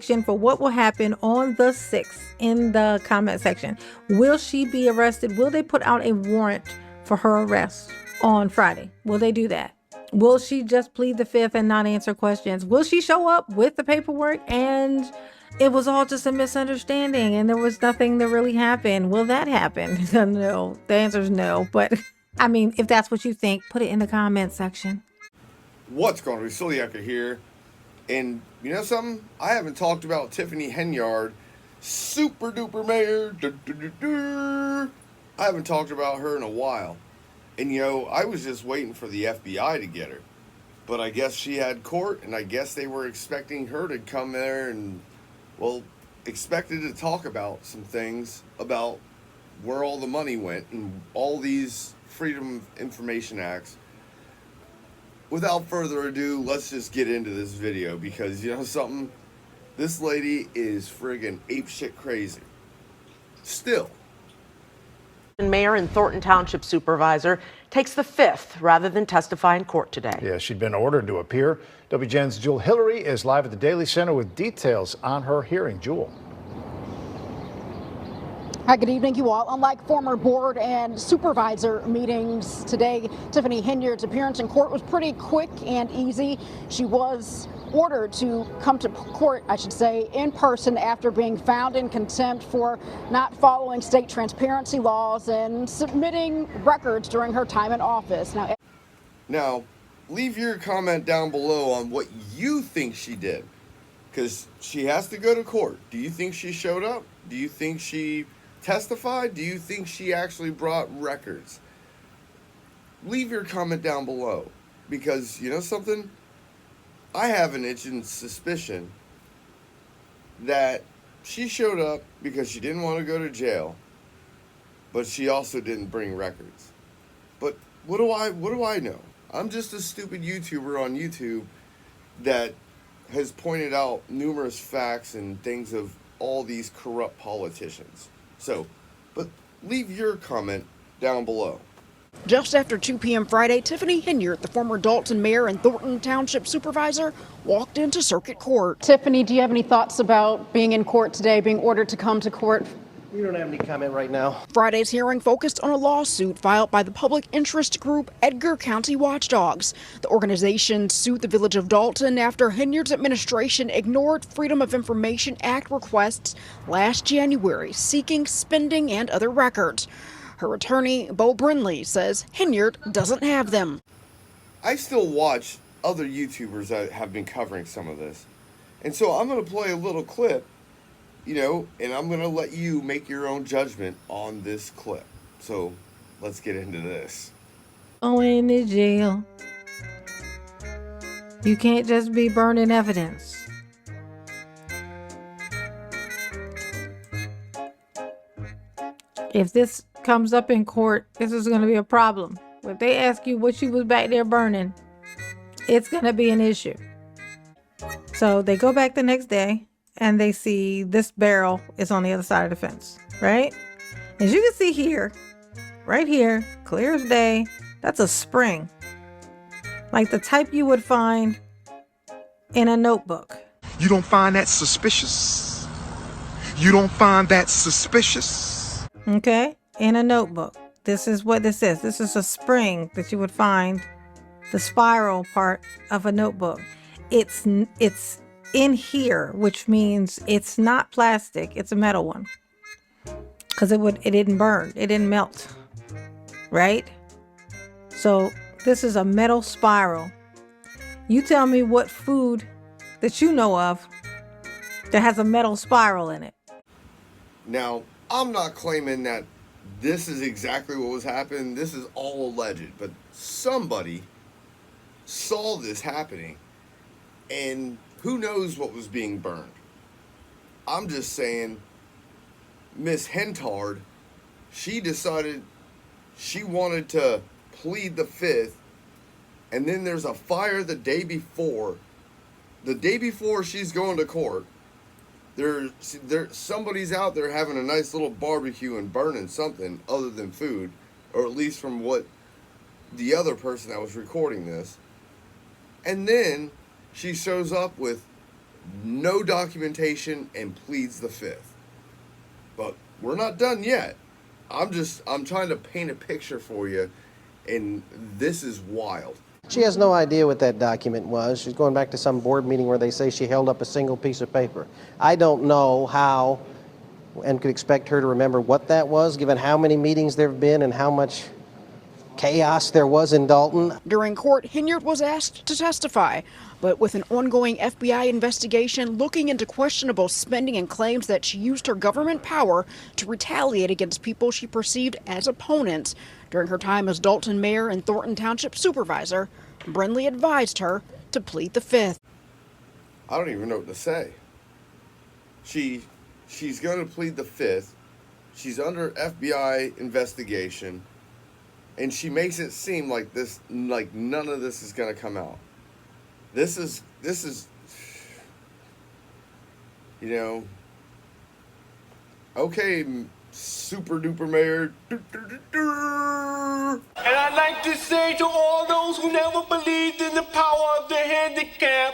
for what will happen on the 6th in the comment section. Will she be arrested? Will they put out a warrant for her arrest on Friday? Will they do that? Will she just plead the 5th and not answer questions? Will she show up with the paperwork and it was all just a misunderstanding and there was nothing that really happened? Will that happen? No, the answer is no. But I mean, if that's what you think, put it in the comment section. What's going on? Celiac here. And you know something? I haven't talked about Tiffany Henyard, super duper mayor. I haven't talked about her in a while. And you know, I was just waiting for the FBI to get her. But I guess she had court, and I guess they were expecting her to come there and, well, expected to talk about some things about where all the money went and all these Freedom of Information Acts. Without further ado, let's just get into this video because, you know something? This lady is friggin' apeshit crazy. Still. Mayor and Thornton Township Supervisor takes the 5th rather than testify in court today. Yeah, she'd been ordered to appear. WGN's Jewel Hillary is live at the Daily Center with details on her hearing. Jewel. Hi, good evening, you all. Unlike former board and supervisor meetings today, Tiffany Henyard's appearance in court was pretty quick and easy. She was ordered to come to court, I should say, in person after being found in contempt for not following state transparency laws and submitting records during her time in office. Now, leave your comment down below on what you think she did, because she has to go to court. Do you think she showed up? Do you think she testified? Do you think she actually brought records? Leave your comment down below, because you know something? I have an itching suspicion that she showed up because she didn't want to go to jail, but she also didn't bring records. But what do I know? I'm just a stupid YouTuber on YouTube that has pointed out numerous facts and things of all these corrupt politicians. So, but leave your comment down below. Just after 2 p.m. Friday, Tiffany Henyard, the former Dalton mayor and Thornton Township supervisor, walked into circuit court. Tiffany, do you have any thoughts about being in court today, being ordered to come to court? We don't have any comment right now. Friday's hearing focused on a lawsuit filed by the public interest group Edgar County Watchdogs. The organization sued the village of Dalton after Henyard's administration ignored Freedom of Information Act requests last January, seeking spending and other records. Her attorney, Bo Brinley, says Henyard doesn't have them. I still watch other YouTubers that have been covering some of this. And so I'm going to play a little clip, you know, and I'm going to let you make your own judgment on this clip. So let's get into this. Going to jail. You can't just be burning evidence. If this comes up in court, this is going to be a problem. If they ask you what you was back there burning, it's going to be an issue. So they go back the next day and they see this barrel is on the other side of the fence, right? As you can see here, right here, clear as day, that's a spring. Like the type you would find in a notebook. You don't find that suspicious? You don't find that suspicious? Okay, in a notebook. This is what this is. This is a spring that you would find, the spiral part of a notebook. It's in here, which means it's not plastic, it's a metal one. Because it didn't burn, it didn't melt. Right? So this is a metal spiral. You tell me what food that you know of that has a metal spiral in it. Now, I'm not claiming that this is exactly what was happening. This is all alleged, but somebody saw this happening, and who knows what was being burned. I'm just saying, Miss Henyard, she decided she wanted to plead the 5th, and then there's a fire the day before. The day before she's going to court, somebody's out there having a nice little barbecue and burning something other than food, or at least from what the other person that was recording this. And then she shows up with no documentation, and pleads the fifth. But we're not done yet. I'm trying to paint a picture for you, and this is wild. She has no idea what that document was. She's going back to some board meeting where they say she held up a single piece of paper. I don't know how and could expect her to remember what that was, given how many meetings there have been and how much chaos there was in Dalton. During court, Henyard was asked to testify, but with an ongoing FBI investigation looking into questionable spending and claims that she used her government power to retaliate against people she perceived as opponents during her time as Dalton mayor and Thornton Township supervisor, Brinley advised her to plead the fifth. I don't even know what to say. She's going to plead the fifth. She's under FBI investigation, and she makes it seem like none of this is going to come out. This is, you know, okay, super duper mayor. And I'd like to say to all those who never believed in the power of the handicap,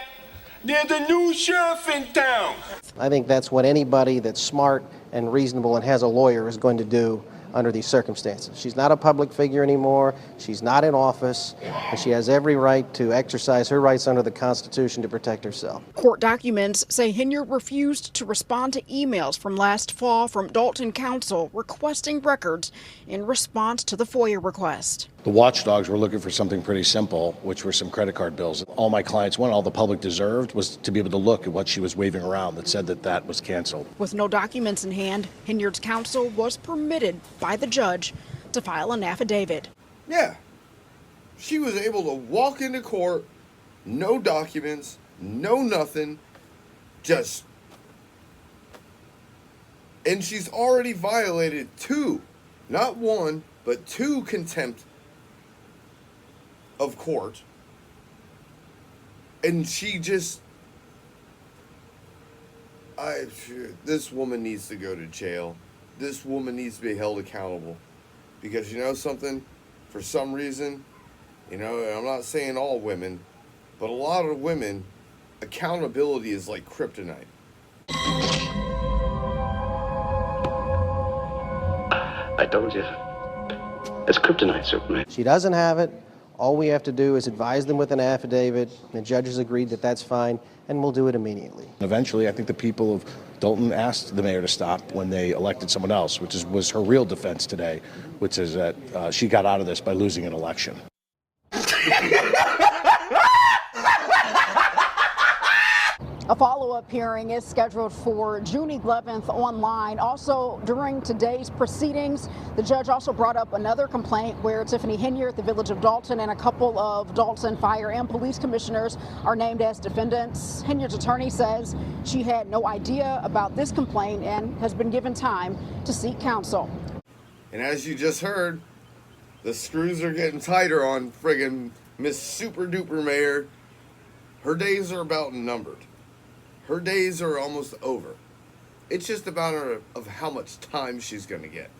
there's a new sheriff in town. I think that's what anybody that's smart and reasonable and has a lawyer is going to do under these circumstances. She's not a public figure anymore. She's not in office, and she has every right to exercise her rights under the Constitution to protect herself. Court documents say Henyard refused to respond to emails from last fall from Dalton Council requesting records in response to the FOIA request. The watchdogs were looking for something pretty simple, which were some credit card bills. All my clients wanted, all the public deserved, was to be able to look at what she was waving around that said that that was canceled. With no documents in hand, Henyard's counsel was permitted by the judge to file an affidavit. Yeah. She was able to walk into court, no documents, no nothing, just. And she's already violated two, not one, but two contempt of court. And she just. This woman needs to go to jail. This woman needs to be held accountable. Because you know something? For some reason, you know, I'm not saying all women, but a lot of women, accountability is like kryptonite. I told you. It's kryptonite, Superman. She doesn't have it. All we have to do is advise them with an affidavit. The judges agreed that that's fine, and we'll do it immediately. Eventually, I think the people of Dalton asked the mayor to stop when they elected someone else, which was her real defense today, which is that she got out of this by losing an election. A follow-up hearing is scheduled for June 11th online. Also, during today's proceedings, the judge also brought up another complaint where Tiffany Henyard, the village of Dalton, and a couple of Dalton fire and police commissioners are named as defendants. Henyard's attorney says she had no idea about this complaint and has been given time to seek counsel. And as you just heard, the screws are getting tighter on friggin' Miss Super Duper Mayor. Her days are about numbered. Her days are almost over. It's just about her of how much time she's going to get.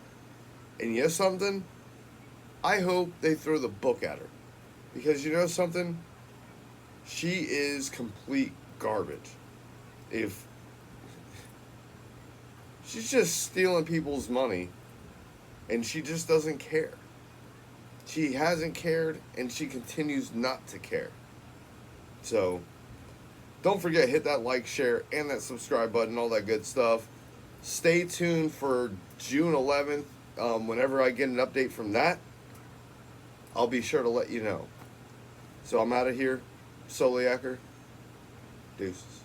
And you know something? I hope they throw the book at her. Because you know something? She is complete garbage. If she's just stealing people's money and she just doesn't care. She hasn't cared and she continues not to care. So don't forget, hit that like, share, and that subscribe button, all that good stuff. Stay tuned for June 11th. Whenever I get an update from that, I'll be sure to let you know. So I'm out of here. Soliaker. Deuces.